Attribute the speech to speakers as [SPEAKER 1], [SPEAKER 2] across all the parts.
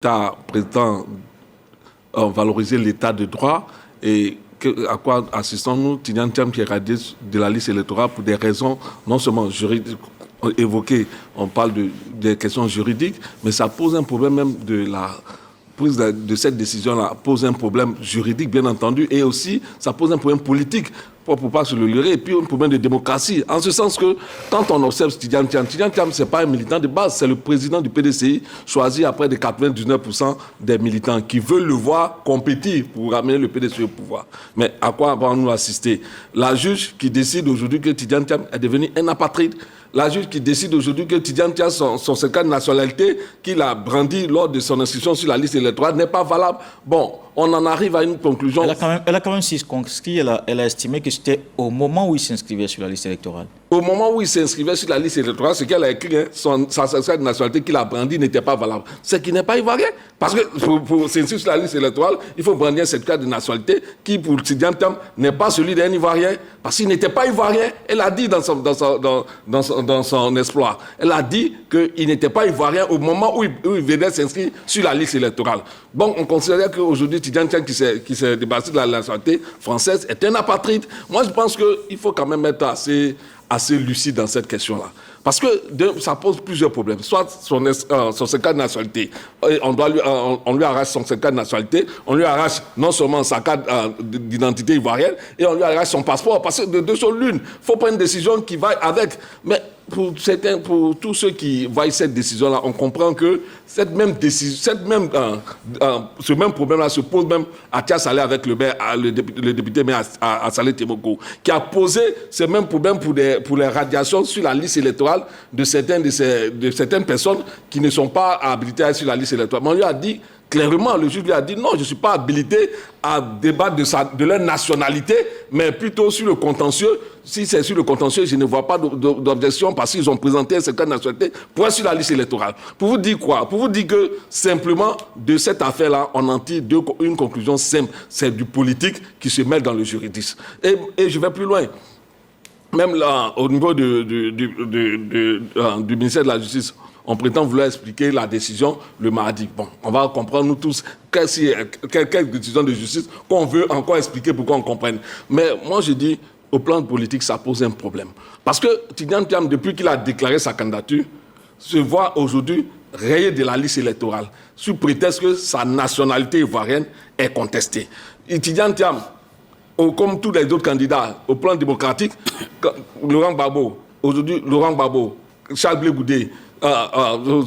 [SPEAKER 1] l'État prétend valoriser l'état de droit et à quoi assistons-nous? Tidjane Thiam qui est radié de la liste électorale pour des raisons non seulement juridiques évoquées, on parle des questions juridiques, mais ça pose un problème même de la prise de cette décision-là, pose un problème juridique bien entendu, et aussi ça pose un problème politique pour ne pas se le leurrer, et puis un problème de démocratie. En ce sens que quand on observe Tidjane Thiam, ce n'est pas un militant de base, c'est le président du PDCI, choisi après de 99% des militants qui veulent le voir compétir pour ramener le PDCI au pouvoir. Mais à quoi avons-nous assisté? La juge qui décide aujourd'hui que Tidjane Thiam est devenu un apatride, la juge qui décide aujourd'hui que Tidjane Thiam, son certificat de nationalité qu'il a brandi lors de son inscription sur la liste électorale n'est pas valable. Bon, on en arrive à une conclusion.
[SPEAKER 2] Elle a quand même circonscrit, elle a estimé que c'était au moment où il s'inscrivait sur la liste électorale.
[SPEAKER 1] Au moment où il s'inscrivait sur la liste électorale, ce qu'elle a écrit, son certificat de nationalité qu'il a brandi n'était pas valable. C'est qu'il n'est pas ivoirien. Parce que pour s'inscrire sur la liste électorale, il faut brandir un certificat de nationalité qui, pour Tidjane Thiam, n'est pas celui d'un ivoirien. Parce qu'il n'était pas ivoirien. Elle a dit dans son exploit. Elle a dit qu'il n'était pas ivoirien au moment où il venait s'inscrire sur la liste électorale. Bon, on considère qu'aujourd'hui, Tidjane Thiam, qui s'est débarrassé de la nationalité française, est un apatride. Moi, je pense qu'il faut quand même être assez lucide dans cette question-là. Parce que ça pose plusieurs problèmes. Soit son certificat de nationalité, on lui arrache son certificat de nationalité, on lui arrache non seulement sa carte d'identité ivoirienne, et on lui arrache son passeport. Parce que de deux choses l'une, il faut prendre une décision qui va avec. Mais pour tous ceux qui voient cette décision-là, on comprend que ce même problème-là se pose même à Tia Saleh avec le député maire à Saleh Temoko, qui a posé ce même problème pour les radiations sur la liste électorale de certaines personnes qui ne sont pas habilitées sur la liste électorale. Mais on lui a dit clairement, le juge lui a dit non, je ne suis pas habilité à débattre de leur nationalité, mais plutôt sur le contentieux. Si c'est sur le contentieux, je ne vois pas d'objection parce qu'ils ont présenté un certain nationalité pour être sur la liste électorale. Pour vous dire quoi? Pour vous dire que simplement de cette affaire-là, on en tire une conclusion simple. C'est du politique qui se mêle dans le juridisme. Et je vais plus loin. Même là, au niveau du ministère de la Justice, on prétend vouloir expliquer la décision le mardi. Bon, on va comprendre nous tous quelle décision de justice qu'on veut encore expliquer pour qu'on comprenne. Mais moi, je dis, au plan politique, ça pose un problème. Parce que Tidjane Thiam, depuis qu'il a déclaré sa candidature, se voit aujourd'hui rayé de la liste électorale, sous prétexte que sa nationalité ivoirienne est contestée. Et Tidjane Thiam, comme tous les autres candidats, au plan démocratique, Laurent Gbagbo, Charles Blé Goudé,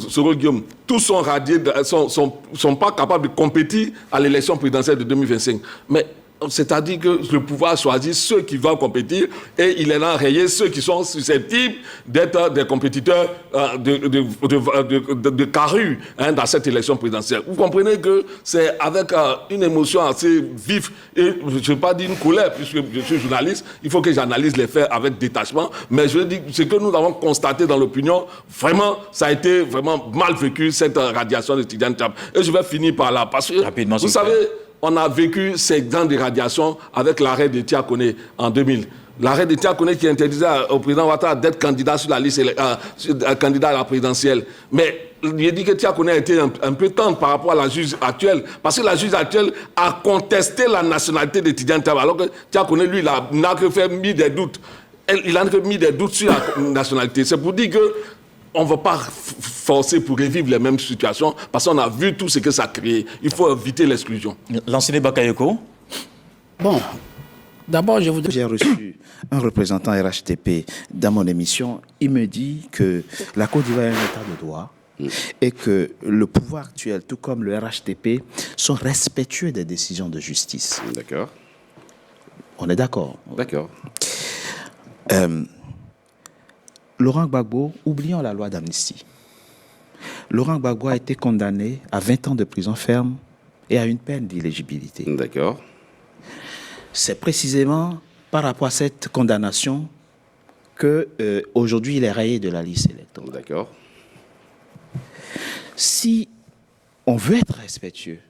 [SPEAKER 1] Soro Guillaume, tous sont radiés, sont pas capables de compétir à l'élection présidentielle de 2025. Mais c'est-à-dire que le pouvoir choisit ceux qui vont compétir et il en a rayé ceux qui sont susceptibles d'être des compétiteurs de carrure dans cette élection présidentielle. Vous comprenez que c'est avec une émotion assez vive et je ne vais pas dire une colère puisque je suis journaliste, il faut que j'analyse les faits avec détachement, mais je veux dire ce que nous avons constaté dans l'opinion, vraiment, ça a été vraiment mal vécu cette radiation de Tidjane Thiam. Et je vais finir par là parce que
[SPEAKER 2] rapidement,
[SPEAKER 1] vous savez, on a vécu ces grandes radiations avec l'arrêt de Tia Koné en 2000. L'arrêt de Tia Koné qui interdisait au président Ouattara d'être candidat sur la liste, candidat à la présidentielle. Mais il dit que Tia Koné a été un peu tendre par rapport à la juge actuelle. Parce que la juge actuelle a contesté la nationalité de Tidjane Thiam. Alors que Tia Koné, lui, il n'a que mis des doutes. Il a mis des doutes sur la nationalité. C'est pour dire que on ne va pas forcer pour revivre les mêmes situations parce qu'on a vu tout ce que ça crée. Il faut éviter l'exclusion.
[SPEAKER 2] L'enseignant Bakayoko.
[SPEAKER 3] Bon, d'abord,
[SPEAKER 4] J'ai reçu un représentant RHTP dans mon émission. Il me dit que la Côte d'Ivoire est un état de droit et que le pouvoir actuel, tout comme le RHTP, sont respectueux des décisions de justice.
[SPEAKER 3] D'accord.
[SPEAKER 4] On est d'accord?
[SPEAKER 3] D'accord.
[SPEAKER 4] Laurent Gbagbo, oublions la loi d'amnistie. Laurent Gbagbo a été condamné à 20 ans de prison ferme et à une peine d'éligibilité.
[SPEAKER 3] D'accord.
[SPEAKER 4] C'est précisément par rapport à cette condamnation que aujourd'hui il est rayé de la liste électorale.
[SPEAKER 3] D'accord.
[SPEAKER 4] Si on veut être respectueux,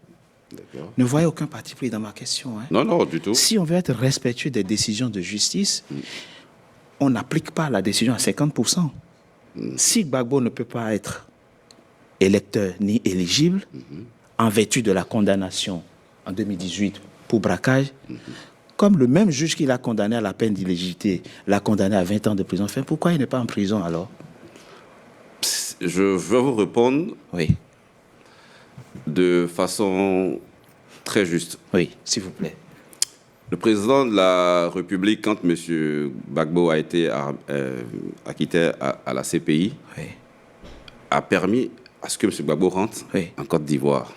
[SPEAKER 3] ne
[SPEAKER 4] voyez aucun parti pris dans ma question. Hein.
[SPEAKER 3] Non, non, du tout.
[SPEAKER 4] Si on veut être respectueux des décisions de justice, on n'applique pas la décision à 50%. Si Gbagbo ne peut pas être électeur ni éligible, en vertu de la condamnation en 2018 pour braquage, comme le même juge qui l'a condamné à la peine d'illégitimité l'a condamné à 20 ans de prison ferme, pourquoi il n'est pas en prison alors?
[SPEAKER 5] Je veux vous répondre
[SPEAKER 4] Oui,
[SPEAKER 5] de façon très juste.
[SPEAKER 4] oui, s'il vous plaît.
[SPEAKER 5] Le président de la République, quand M. Gbagbo a été acquitté à la CPI,
[SPEAKER 4] Oui,
[SPEAKER 5] a permis à ce que M. Gbagbo rentre
[SPEAKER 4] Oui.
[SPEAKER 5] en Côte d'Ivoire.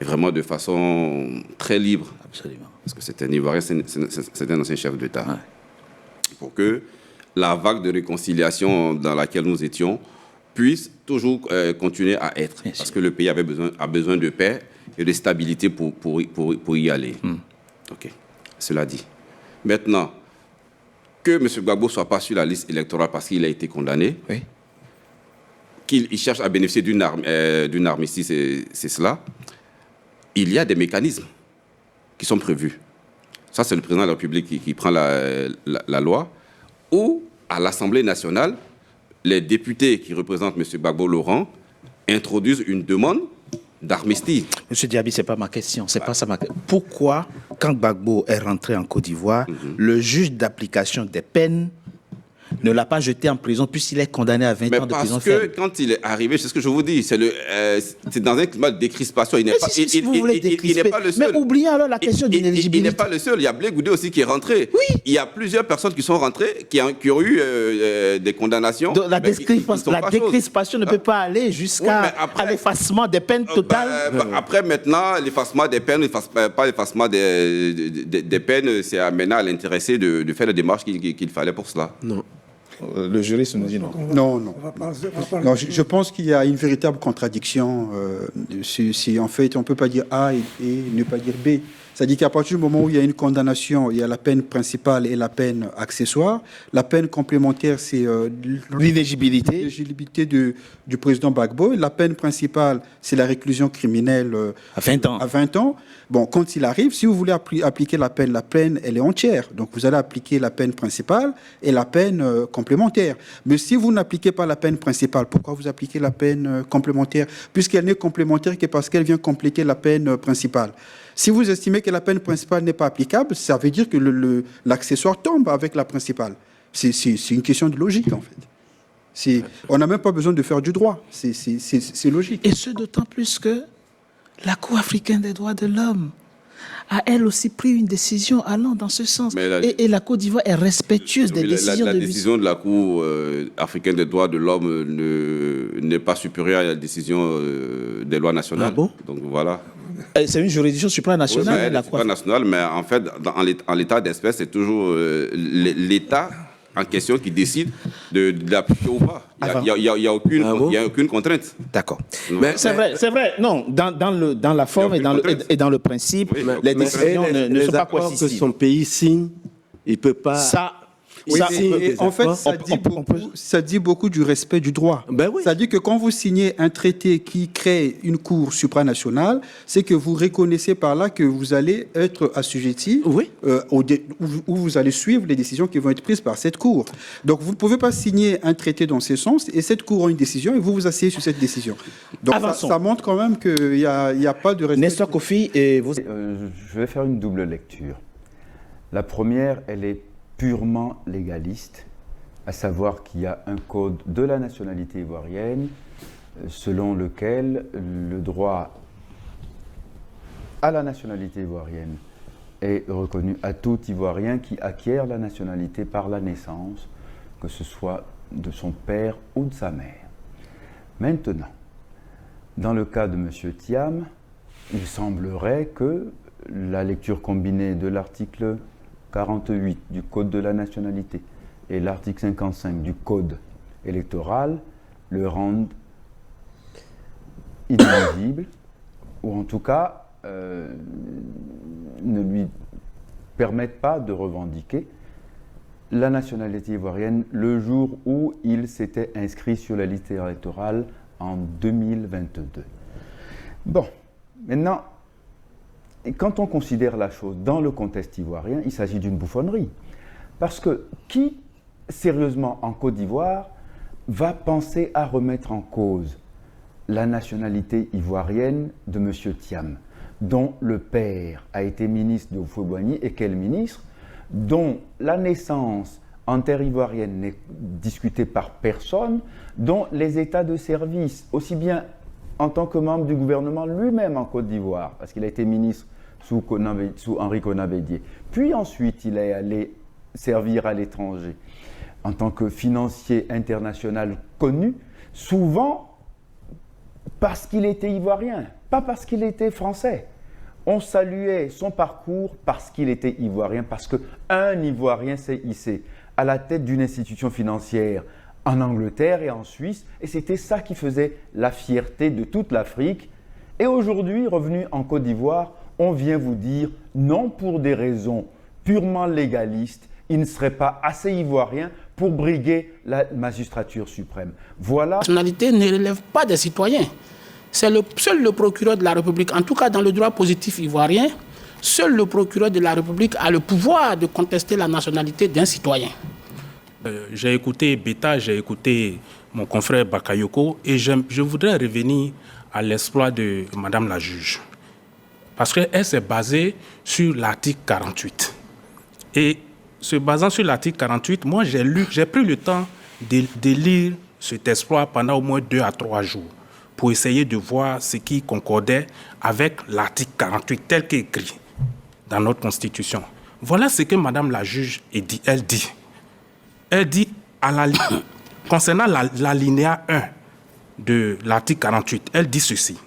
[SPEAKER 5] Et vraiment de façon très libre,
[SPEAKER 4] absolument.
[SPEAKER 5] parce que c'est un Ivoirien, c'est un ancien chef d'État.
[SPEAKER 4] Ouais.
[SPEAKER 5] Pour que la vague de réconciliation dans laquelle nous étions puisse toujours continuer à être.
[SPEAKER 4] Bien
[SPEAKER 5] Parce
[SPEAKER 4] sûr.
[SPEAKER 5] que le pays a besoin de paix et de stabilité pour y aller. OK. Cela dit. Maintenant, que M. Gbagbo ne soit pas sur la liste électorale parce qu'il a été condamné,
[SPEAKER 4] Oui.
[SPEAKER 5] qu'il cherche à bénéficier d'une armistice, c'est cela, il y a des mécanismes qui sont prévus. Ça, c'est le président de la République qui prend la loi, ou à l'Assemblée nationale, les députés qui représentent M. Gbagbo Laurent introduisent une demande d'armistice.
[SPEAKER 4] Monsieur Diaby, ce n'est pas ma question. C'est pas ça ma question. Pourquoi, quand Gbagbo est rentré en Côte d'Ivoire, le juge d'application des peines ne l'a pas jeté en prison puisqu'il est condamné à 20
[SPEAKER 5] Mais
[SPEAKER 4] ans de prison
[SPEAKER 5] parce que
[SPEAKER 4] ferme?
[SPEAKER 5] quand il est arrivé, c'est ce que je vous dis, c'est dans un climat de décrispation. Il n'est
[SPEAKER 4] Mais
[SPEAKER 5] pas,
[SPEAKER 4] si vous voulez
[SPEAKER 5] il
[SPEAKER 4] décrisper.
[SPEAKER 5] n'est pas le seul.
[SPEAKER 4] Mais oublions alors la question
[SPEAKER 5] Il n'est
[SPEAKER 4] d'inéligibilité.
[SPEAKER 5] pas le seul. Il y a Blé Goudé aussi qui est rentré.
[SPEAKER 4] Oui.
[SPEAKER 5] Il y a plusieurs personnes qui sont rentrées, qui ont eu des condamnations.
[SPEAKER 4] Donc, la
[SPEAKER 5] mais qui sont pas choses.
[SPEAKER 4] décrispation ne peut pas aller
[SPEAKER 5] Oui, mais
[SPEAKER 4] jusqu'à
[SPEAKER 5] après-
[SPEAKER 4] l'effacement des peines totales.
[SPEAKER 5] Après, maintenant, l'effacement des peines, pas l'effacement des peines, c'est maintenant à l'intéressé de faire les démarches qu'il fallait pour cela.
[SPEAKER 3] Non.
[SPEAKER 4] Le juriste nous dit non.
[SPEAKER 6] Non, non. Non, je pense qu'il y a une véritable contradiction. Si en fait, on ne peut pas dire A et ne pas dire B. C'est-à-dire qu'à partir du moment où il y a une condamnation, il y a la peine principale et la peine accessoire. La peine complémentaire, c'est
[SPEAKER 4] L'inéligibilité.
[SPEAKER 6] l'éligibilité du président Gbagbo. La peine principale, c'est la réclusion criminelle
[SPEAKER 4] À 20 ans.
[SPEAKER 6] à 20 ans. Bon, quand il arrive, si vous voulez appliquer la peine, elle est entière. Donc, vous allez appliquer la peine principale et la peine complémentaire. Mais si vous n'appliquez pas la peine principale, pourquoi vous appliquez la peine complémentaire? Puisqu'elle n'est complémentaire que parce qu'elle vient compléter la peine principale. Si vous estimez que la peine principale n'est pas applicable, ça veut dire que l'accessoire tombe avec la principale. C'est une question de logique, en fait. On n'a même pas besoin de faire du droit. C'est logique.
[SPEAKER 4] Et ce d'autant plus que la Cour africaine des droits de l'homme a elle aussi pris une décision allant dans ce sens.
[SPEAKER 5] Mais
[SPEAKER 4] Et la Côte d'Ivoire est respectueuse des
[SPEAKER 5] Oui,
[SPEAKER 4] décisions
[SPEAKER 5] la
[SPEAKER 4] de
[SPEAKER 5] décision de la Cour africaine des droits de l'homme n'est pas supérieure à la décision des lois nationales.
[SPEAKER 4] Ah bon?
[SPEAKER 5] Donc voilà.
[SPEAKER 4] C'est une juridiction supranationale,
[SPEAKER 5] Oui, mais
[SPEAKER 4] la
[SPEAKER 5] c'est
[SPEAKER 4] Cour.
[SPEAKER 5] pas national, mais en fait, en l'état d'espèce, c'est toujours l'État en question qui décide de l'appliquer ou pas. Il n'y a aucune contrainte.
[SPEAKER 4] D'accord.
[SPEAKER 5] Mais-
[SPEAKER 4] C'est vrai. Non, dans la forme
[SPEAKER 5] Il y a aucune contrainte.
[SPEAKER 4] et dans le principe,
[SPEAKER 5] Oui,
[SPEAKER 4] les
[SPEAKER 3] Mais
[SPEAKER 4] décisions ne
[SPEAKER 3] les
[SPEAKER 4] sont pas
[SPEAKER 3] accords que
[SPEAKER 4] coercitives.
[SPEAKER 3] son pays signe, il ne peut pas...
[SPEAKER 6] Oui, et en fait,
[SPEAKER 4] on peut-
[SPEAKER 6] ça dit beaucoup du respect du droit.
[SPEAKER 3] Ben oui.
[SPEAKER 6] Ça dit que quand vous signez un traité qui crée une cour supranationale, c'est que vous reconnaissez par là que vous allez être assujetti,
[SPEAKER 3] Oui.
[SPEAKER 6] où vous allez suivre les décisions qui vont être prises par cette cour. Donc vous ne pouvez pas signer un traité dans ce sens et cette cour a une décision et vous vous asseyez sur cette décision. Donc
[SPEAKER 4] Avançons.
[SPEAKER 6] ça montre quand même qu'il n'y a pas de respect.
[SPEAKER 4] Nestor Kofi, et vous...
[SPEAKER 7] Je vais faire une double lecture. La première, elle est purement légaliste, à savoir qu'il y a un code de la nationalité ivoirienne selon lequel le droit à la nationalité ivoirienne est reconnu à tout Ivoirien qui acquiert la nationalité par la naissance, que ce soit de son père ou de sa mère. Maintenant, dans le cas de M. Thiam, il semblerait que la lecture combinée de l'article 48 du Code de la nationalité et l'article 55 du Code électoral le rendent inéligible, ou en tout cas ne lui permettent pas de revendiquer la nationalité ivoirienne le jour où il s'était inscrit sur la liste électorale en 2022. Bon, maintenant, et quand on considère la chose dans le contexte ivoirien, il s'agit d'une bouffonnerie. Parce que qui, sérieusement, en Côte d'Ivoire, va penser à remettre en cause la nationalité ivoirienne de M. Thiam, dont le père a été ministre de Houphouët-Boigny, et quel ministre, dont la naissance en terre ivoirienne n'est discutée par personne, dont les états de service, aussi bien en tant que membre du gouvernement lui-même en Côte d'Ivoire, parce qu'il a été ministre sous Henri Konan Bédié, puis ensuite il est allé servir à l'étranger en tant que financier international connu, souvent parce qu'il était ivoirien, pas parce qu'il était français. On saluait son parcours parce qu'il était ivoirien, parce qu'un Ivoirien s'est hissé à la tête d'une institution financière en Angleterre et en Suisse, et c'était ça qui faisait la fierté de toute l'Afrique. Et aujourd'hui, revenu en Côte d'Ivoire, on vient vous dire non, pour des raisons purement légalistes, il ne serait pas assez ivoirien pour briguer la magistrature suprême. Voilà.
[SPEAKER 8] La nationalité ne relève pas des citoyens. C'est seul le procureur de la République, en tout cas dans le droit positif ivoirien, seul le procureur de la République a le pouvoir de contester la nationalité d'un citoyen.
[SPEAKER 9] J'ai écouté Beta, j'ai écouté mon confrère Bakayoko, et je voudrais revenir à l'exploit de Madame la juge. Parce qu'elle s'est basée sur l'article 48. Et se basant sur l'article 48, moi j'ai pris le temps de lire cet exploit pendant au moins 2 à 3 jours pour essayer de voir ce qui concordait avec l'article 48 tel qu'écrit dans notre Constitution. Voilà ce que Madame la juge dit. Elle dit concernant l'alinéa 1 de l'article 48, elle dit ceci.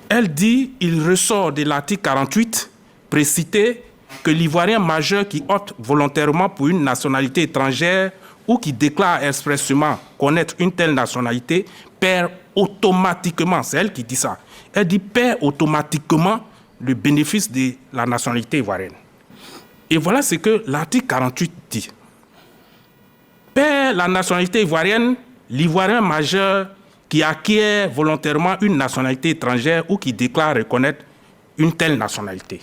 [SPEAKER 9] Elle dit, il ressort de l'article 48 précité que l'Ivoirien majeur qui opte volontairement pour une nationalité étrangère ou qui déclare expressément connaître une telle nationalité perd automatiquement, c'est elle qui dit ça, elle dit perd automatiquement le bénéfice de la nationalité ivoirienne. Et voilà ce que l'article 48 dit. Perd la nationalité ivoirienne, l'Ivoirien majeur qui acquiert volontairement une nationalité étrangère ou qui déclare reconnaître une telle nationalité.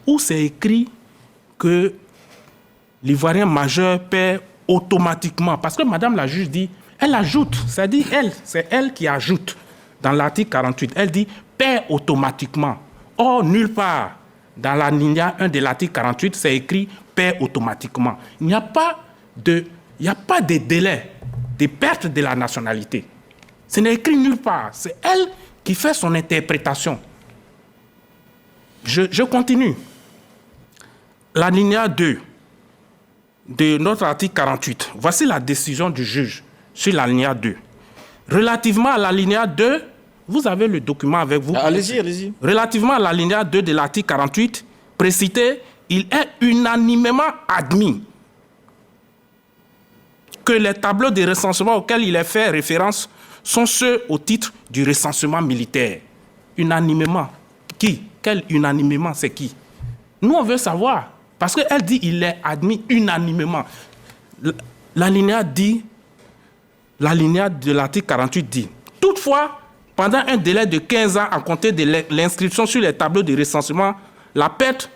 [SPEAKER 9] Où c'est écrit que l'Ivoirien majeur perd automatiquement. Parce que Madame la juge dit, elle ajoute, c'est-à-dire c'est elle qui ajoute dans l'article 48, elle dit perd automatiquement. Or, nulle part dans l'alinéa 1 de l'article 48, c'est écrit perd automatiquement. Il n'y a pas de délai de perte de la nationalité. Ce n'est écrit nulle part. C'est elle qui fait son interprétation. Je continue. L'alinéa 2 de notre article 48. Voici la décision du juge sur l'alinéa 2. Relativement à l'alinéa 2, vous avez le document avec vous.
[SPEAKER 2] Allez-y.
[SPEAKER 9] Relativement à l'alinéa 2 de l'article 48, précité, il est unanimement admis que les tableaux de recensement auxquels il est fait référence sont ceux au titre du recensement militaire. Unanimement. Qui? Quel unanimement? C'est qui? Nous, on veut savoir. Parce qu'elle dit qu'il est admis unanimement. L'alinéa de l'article 48 dit, toutefois, pendant un délai de 15 ans à compter de l'inscription sur les tableaux de recensement, la perte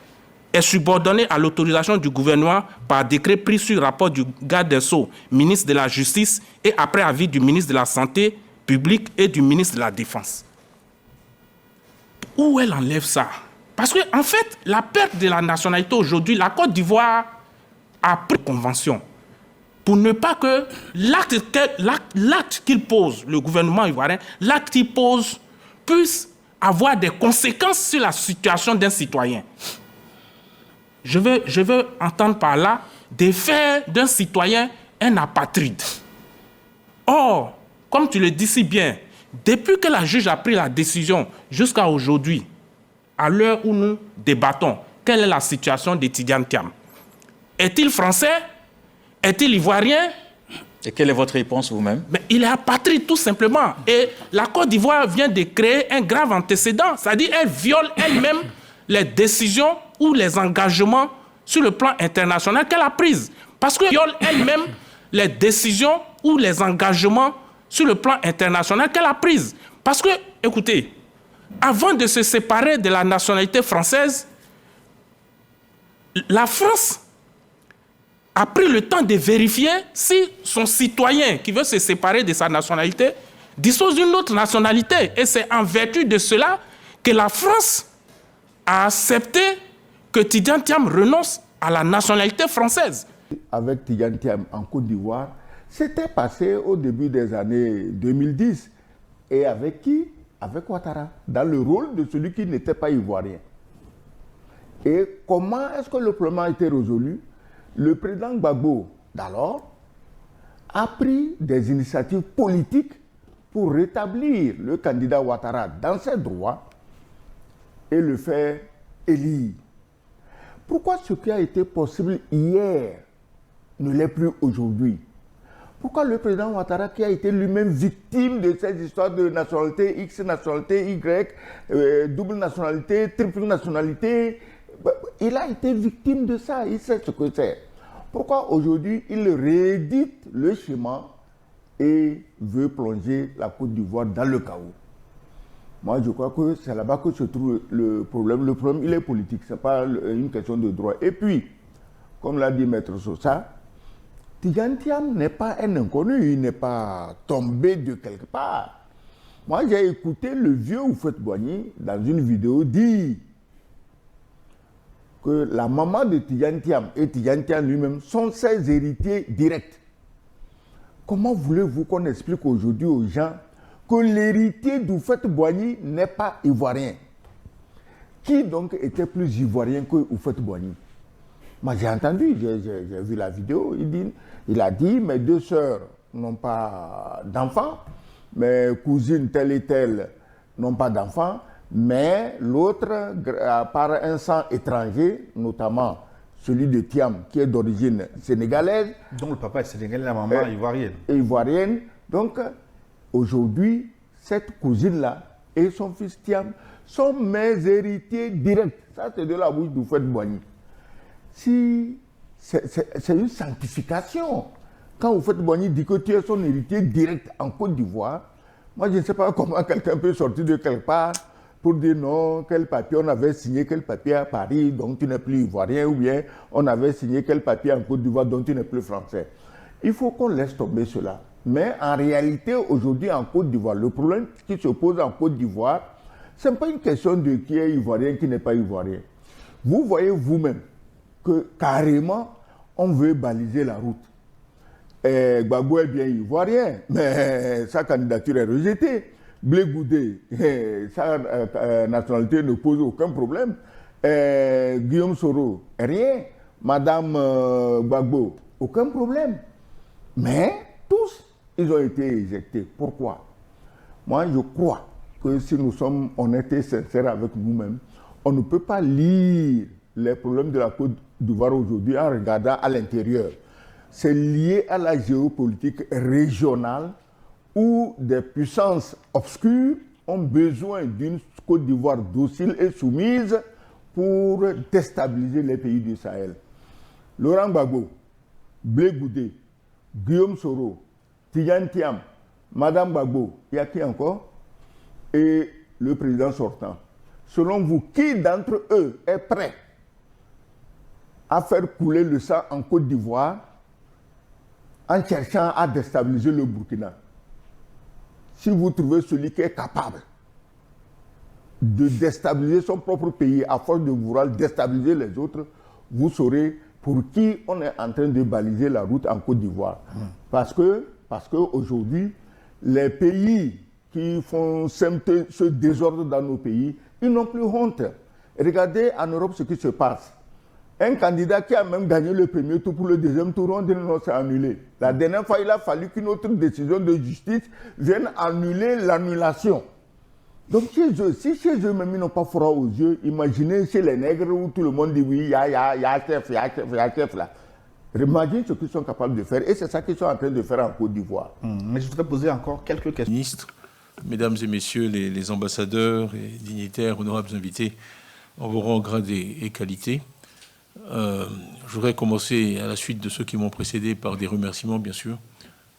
[SPEAKER 9] est subordonnée à l'autorisation du gouvernement par décret pris sur rapport du garde des Sceaux, ministre de la Justice, et après avis du ministre de la Santé publique et du ministre de la Défense. Où elle enlève ça? Parce qu'en fait, la perte de la nationalité aujourd'hui, la Côte d'Ivoire a pris une convention pour ne pas que l'acte qu'il pose, le gouvernement ivoirien, l'acte qu'il pose puisse avoir des conséquences sur la situation d'un citoyen. Je veux entendre par là des faits d'un citoyen un apatride. Or, comme tu le dis si bien, depuis que la juge a pris la décision jusqu'à aujourd'hui, à l'heure où nous débattons, quelle est la situation de Tidiane Thiam? Est-il français? Est-il ivoirien?
[SPEAKER 2] Et quelle est votre réponse vous-même?
[SPEAKER 9] Mais il est apatride tout simplement. Et la Côte d'Ivoire vient de créer un grave antécédent. C'est-à-dire qu'elle viole elle-même les décisions ou les engagements sur le plan international qu'elle a prises. Parce qu'elle viole elle-même les décisions ou les engagements sur le plan international qu'elle a prises. Parce que, écoutez, avant de se séparer de la nationalité française, la France a pris le temps de vérifier si son citoyen qui veut se séparer de sa nationalité dispose d'une autre nationalité. Et c'est en vertu de cela que la France a accepté que Tidjane Thiam renonce à la nationalité française.
[SPEAKER 10] Avec Tidjane Thiam en Côte d'Ivoire, c'était passé au début des années 2010. Et avec qui? Avec Ouattara, dans le rôle de celui qui n'était pas ivoirien. Et comment est-ce que le problème a été résolu? Le président Gbagbo, d'alors, a pris des initiatives politiques pour rétablir le candidat Ouattara dans ses droits et le faire élire. Pourquoi ce qui a été possible hier ne l'est plus aujourd'hui? Pourquoi le président Ouattara, qui a été lui-même victime de ces histoires de nationalité X, nationalité Y, double nationalité, triple nationalité, il a été victime de ça, il sait ce que c'est. Pourquoi aujourd'hui il réédite le schéma et veut plonger la Côte d'Ivoire dans le chaos? Moi, je crois que c'est là-bas que se trouve le problème. Le problème, il est politique, ce n'est pas une question de droit. Et puis, comme l'a dit Maître Sosa, Tidjane Thiam n'est pas un inconnu, il n'est pas tombé de quelque part. Moi, j'ai écouté le vieux Houphouët-Boigny dans une vidéo dire que la maman de Tidjane Thiam et Tidjane Thiam lui-même sont ses héritiers directs. Comment voulez-vous qu'on explique aujourd'hui aux gens que l'héritier d'Houphouët-Boigny n'est pas ivoirien? Qui donc était plus ivoirien que Houphouët-Boigny? Moi j'ai entendu, j'ai vu la vidéo, il a dit mes deux sœurs n'ont pas d'enfants, mes cousines telle et telle n'ont pas d'enfants, mais l'autre, par un sang étranger, notamment celui de Thiam, qui est d'origine sénégalaise.
[SPEAKER 4] Dont le papa est sénégalais, la maman ivoirienne.
[SPEAKER 10] Ivoirienne. Donc, aujourd'hui, cette cousine-là et son fils Thiam sont mes héritiers directs. Ça, c'est de la bouche d'Houphouët-Boigny. Si c'est une sanctification. Quand Houphouët-Boigny dit que tu es son héritier direct en Côte d'Ivoire, moi, je ne sais pas comment quelqu'un peut sortir de quelque part pour dire non, quel papier on avait signé, quel papier à Paris, donc tu n'es plus ivoirien, ou bien on avait signé quel papier en Côte d'Ivoire, donc tu n'es plus français. Il faut qu'on laisse tomber cela. Mais en réalité, aujourd'hui en Côte d'Ivoire, le problème qui se pose en Côte d'Ivoire, ce n'est pas une question de qui est ivoirien, qui n'est pas ivoirien. Vous voyez vous-même que carrément, on veut baliser la route. Gbagbo est bien ivoirien, mais sa candidature est rejetée. Blé Goudé, sa nationalité ne pose aucun problème. Guillaume Soro, rien. Madame Gbagbo, aucun problème. Mais tous, ils ont été éjectés. Pourquoi? Moi, je crois que si nous sommes honnêtes et sincères avec nous-mêmes, on ne peut pas lire les problèmes de la Côte d'Ivoire aujourd'hui en regardant à l'intérieur. C'est lié à la géopolitique régionale où des puissances obscures ont besoin d'une Côte d'Ivoire docile et soumise pour déstabiliser les pays du Sahel. Laurent Gbagbo, Blé Goudé, Guillaume Soro, Tidjane Thiam, Madame Gbagbo, il y a qui encore? Et le président sortant. Selon vous, qui d'entre eux est prêt à faire couler le sang en Côte d'Ivoire en cherchant à déstabiliser le Burkina? Si vous trouvez celui qui est capable de déstabiliser son propre pays à force de vouloir déstabiliser les autres, vous saurez pour qui on est en train de baliser la route en Côte d'Ivoire. Parce que aujourd'hui, les pays qui font ce désordre dans nos pays, ils n'ont plus honte. Regardez en Europe ce qui se passe. Un candidat qui a même gagné le premier tour pour le deuxième tour, on dit non, c'est annulé. La dernière fois, il a fallu qu'une autre décision de justice vienne annuler l'annulation. Donc chez eux, si chez eux même ils n'ont pas froid aux yeux, imaginez chez les nègres où tout le monde dit oui, il y a chef là. Imaginez ce qu'ils sont capables de faire et c'est ça qu'ils sont en train de faire en Côte d'Ivoire.
[SPEAKER 4] Mais je voudrais poser encore quelques questions.
[SPEAKER 11] Ministre, mesdames et messieurs les ambassadeurs et dignitaires, honorables invités, en vos rangs, grades et qualités. Je voudrais commencer à la suite de ceux qui m'ont précédé par des remerciements, bien sûr,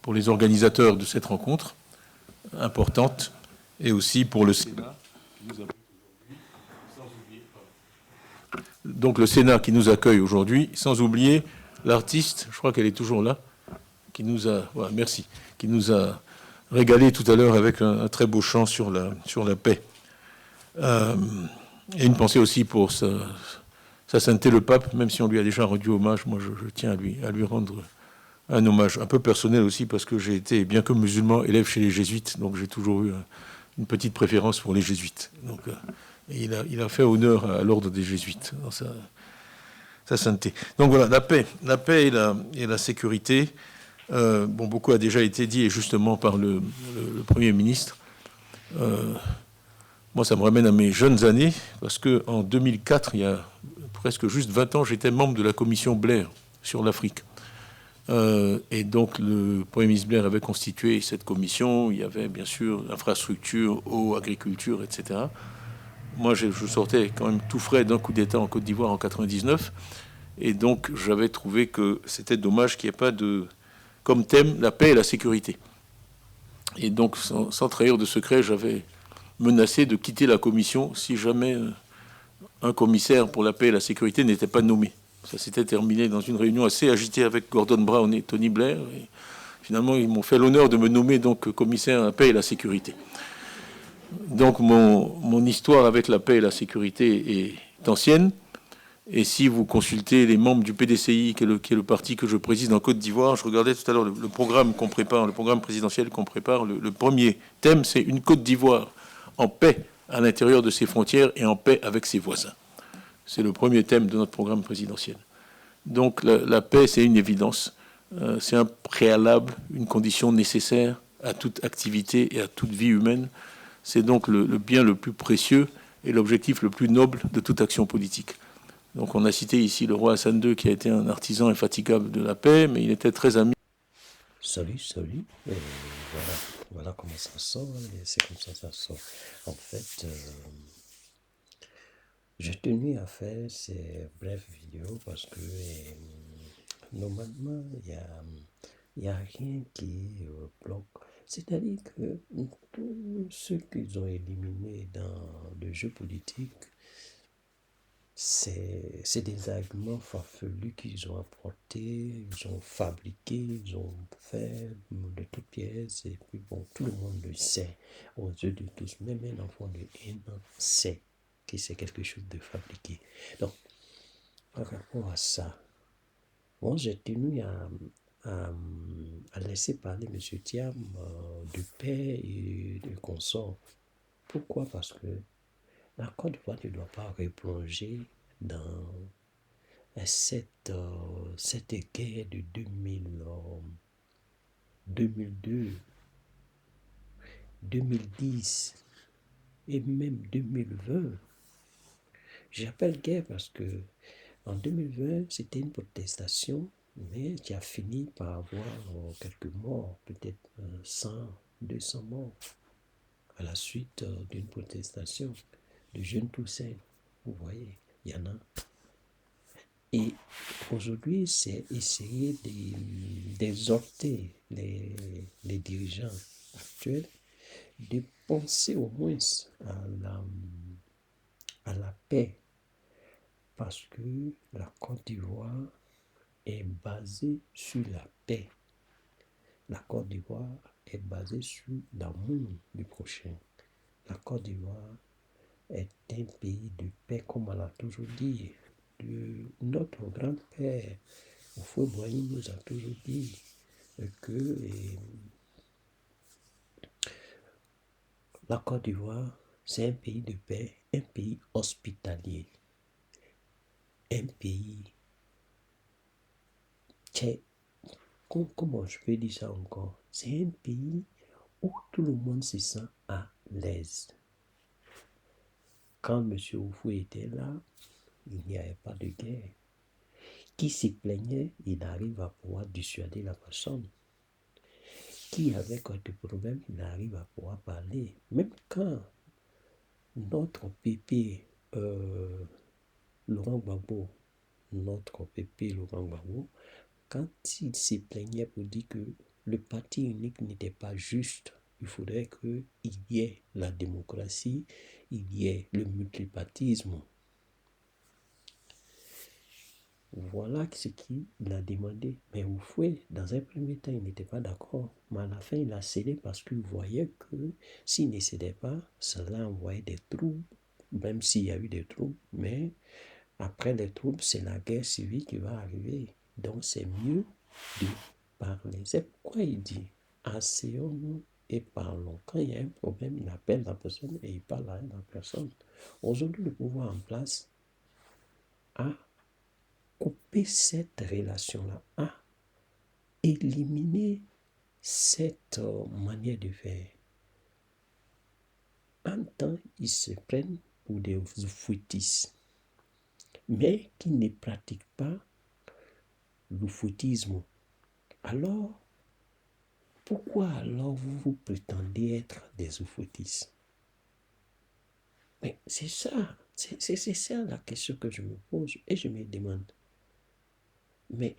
[SPEAKER 11] pour les organisateurs de cette rencontre importante et aussi pour le Sénat qui nous donc le Sénat qui nous accueille aujourd'hui, sans oublier l'artiste, je crois qu'elle est toujours là, qui nous a, voilà, merci, qui nous a régalé tout à l'heure avec un très beau chant sur la paix. Et une pensée aussi pour sa sainteté le pape, même si on lui a déjà rendu hommage, moi je tiens à lui rendre un hommage un peu personnel aussi, parce que j'ai été, bien que musulman, élève chez les jésuites, donc j'ai toujours eu une petite préférence pour les jésuites. Donc, et il a fait honneur à l'ordre des jésuites dans sa sainteté. Donc voilà, la paix et la sécurité. Bon, beaucoup a déjà été dit, et justement par le Premier ministre. Moi, ça me ramène à mes jeunes années, parce qu'en 2004, il y a presque juste 20 ans, j'étais membre de la commission Blair sur l'Afrique. Et donc, le Premier ministre Blair avait constitué cette commission. Il y avait, bien sûr, l'infrastructure, eau, agriculture, etc. Moi, je sortais quand même tout frais d'un coup d'État en Côte d'Ivoire en 99. Et donc, j'avais trouvé que c'était dommage qu'il n'y ait pas comme thème la paix et la sécurité. Et donc, sans trahir de secret, j'avais menacé de quitter la commission si jamais un commissaire pour la paix et la sécurité n'était pas nommé. Ça s'était terminé dans une réunion assez agitée avec Gordon Brown et Tony Blair. Et finalement, ils m'ont fait l'honneur de me nommer donc commissaire à la paix et la sécurité. Donc, mon histoire avec la paix et la sécurité est ancienne. Et si vous consultez les membres du PDCI, qui est le parti que je préside en Côte d'Ivoire, je regardais tout à l'heure le programme qu'on prépare, le programme présidentiel qu'on prépare. Le premier thème, c'est une Côte d'Ivoire en paix à l'intérieur de ses frontières et en paix avec ses voisins. C'est le premier thème de notre programme présidentiel. Donc la paix, c'est une évidence. C'est un préalable, une condition nécessaire à toute activité et à toute vie humaine. C'est donc le bien le plus précieux et l'objectif le plus noble de toute action politique. Donc on a cité ici le roi Hassan II, qui a été un artisan infatigable de la paix, mais il était très ami.
[SPEAKER 12] Salut. Voilà comment ça sort. Et c'est comme ça sort. En fait, j'ai tenu à faire ces brèves vidéos parce que normalement, il y a rien qui bloque. C'est-à-dire que tous ceux qu'ils ont éliminés dans le jeu politique, c'est des arguments farfelus qu'ils ont apportés, ils ont fabriqués, ils ont fait de toutes pièces, et puis bon, tout le monde le sait, aux yeux de tous, même un enfant de 1 an sait que c'est quelque chose de fabriqué. Donc, par rapport à ça, moi j'ai tenu à laisser parler M. Thiam de paix et de consort. Pourquoi? Parce que la Côte d'Ivoire ne doit pas replonger dans cette guerre de 2002, 2010 et même 2020. J'appelle guerre parce que en 2020, c'était une protestation, mais qui a fini par avoir quelques morts, peut-être 100, 200 morts, à la suite d'une protestation de jeunes Toussaint. Vous voyez, il y en a. Et aujourd'hui, c'est essayer d'exhorter les dirigeants actuels de penser au moins à la paix, parce que la Côte d'Ivoire est basée sur la paix. La Côte d'Ivoire est basée sur l'amour du prochain. La Côte d'Ivoire est un pays de paix, comme on a toujours dit. Notre grand-père, Houphouët-Boigny, nous a toujours dit que la Côte d'Ivoire, c'est un pays de paix, un pays hospitalier, un pays comment je peux dire ça encore? C'est un pays où tout le monde se sent à l'aise. Quand M. Houphouët était là, il n'y avait pas de guerre. Qui s'y plaignait, il arrive à pouvoir dissuader la personne. Qui avait quelques problèmes, il arrive à pouvoir parler. Même quand notre pépé Laurent Gbagbo, quand il s'y plaignait pour dire que le parti unique n'était pas juste, il faudrait qu'il y ait la démocratie, il y ait le multipartisme. Voilà ce qu'il a demandé. Mais Oufoué, dans un premier temps, il n'était pas d'accord. Mais à la fin, il a cédé parce qu'il voyait que s'il ne cédait pas, cela envoyait des troubles, même s'il y a eu des troubles. Mais après les troubles, c'est la guerre civile qui va arriver. Donc c'est mieux de parler. C'est pourquoi il dit, asseyons-nous et parlons. Quand il y a un problème, il appelle la personne et il parle à la personne. Aujourd'hui, le pouvoir en place a coupé cette relation-là, a éliminé cette manière de faire. En temps, ils se prennent pour des foutistes, mais qui ne pratiquent pas le foutisme. Alors, pourquoi alors vous prétendez être des foutistes? Mais c'est ça, c'est ça la question que je me pose et je me demande. Mais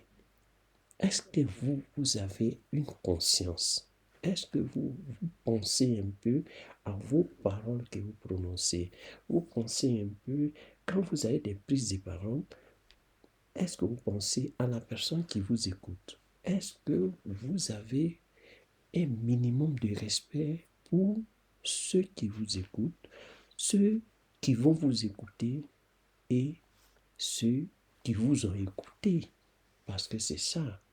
[SPEAKER 12] est-ce que vous avez une conscience? Est-ce que vous pensez un peu à vos paroles que vous prononcez? Vous pensez un peu, quand vous avez des prises de parole, est-ce que vous pensez à la personne qui vous écoute? Est-ce que vous avez un minimum de respect pour ceux qui vous écoutent, ceux qui vont vous écouter et ceux qui vous ont écouté? Parce que c'est ça.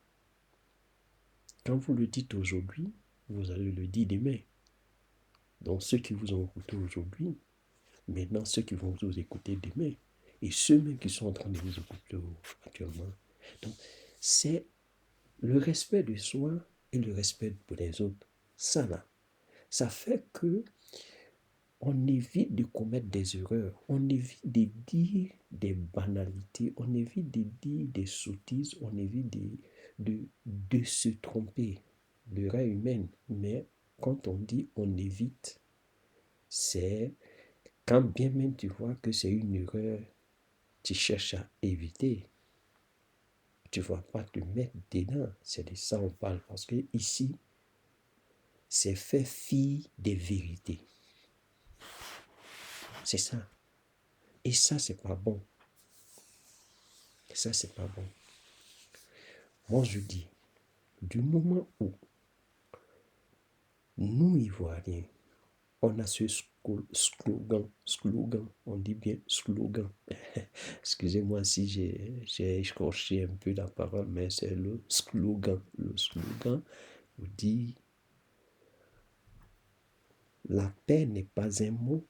[SPEAKER 12] Quand vous le dites aujourd'hui, vous allez le dire demain. Donc ceux qui vous ont écouté aujourd'hui, maintenant ceux qui vont vous écouter demain, et ceux même qui sont en train de vous écouter actuellement. Donc c'est le respect de soi et le respect pour les autres. Ça là, ça fait que on évite de commettre des erreurs, on évite de dire des banalités, on évite de dire des sottises, on évite de se tromper. L'erreur humaine, mais quand on dit on évite, c'est quand bien même tu vois que c'est une erreur, tu cherches à éviter. Tu ne vas pas te mettre dedans. C'est de ça on parle. Parce que ici, c'est fait fi des vérités. C'est ça. Et ça, c'est pas bon. Et ça, c'est pas bon. Moi, je dis, du moment où nous, Ivoiriens, on a ce slogan, on dit bien slogan. Excusez-moi si j'ai écorché un peu la parole, mais c'est le slogan. Le slogan vous dit, la paix n'est pas un mot,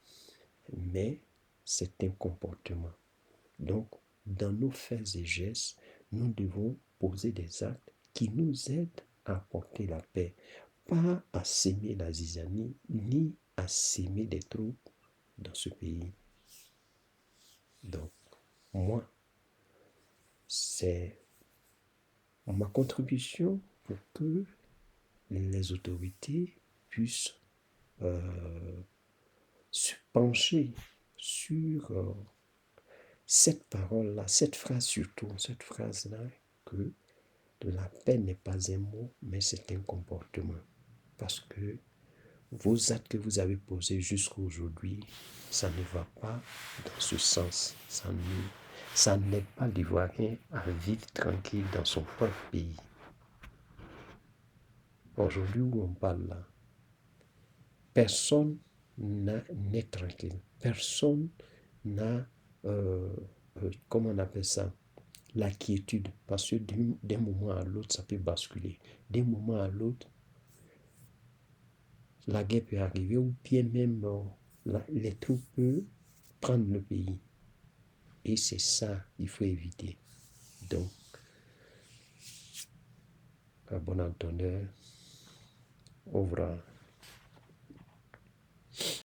[SPEAKER 12] mais c'est un comportement. Donc, dans nos faits et gestes, nous devons poser des actes qui nous aident à apporter la paix, pas à s'aimer la zizanie, ni à s'aimer des troubles dans ce pays. Donc, moi, c'est ma contribution pour que les autorités puissent se pencher sur cette parole-là, cette phrase surtout, cette phrase-là, que la paix n'est pas un mot, mais c'est un comportement. Parce que vos actes que vous avez posés jusqu'à aujourd'hui, ça ne va pas dans ce sens. Ça n'aide pas l'Ivoirien à vivre tranquille dans son propre pays. Aujourd'hui où on parle là, personne n'est tranquille. Personne n'a, comment on appelle ça, la quiétude. Parce que d'un moment à l'autre, ça peut basculer. D'un moment à l'autre, la guerre peut arriver ou bien même les troupes peuvent prendre le pays. Et c'est ça qu'il faut éviter. Donc, à bon entendeur, au revoir.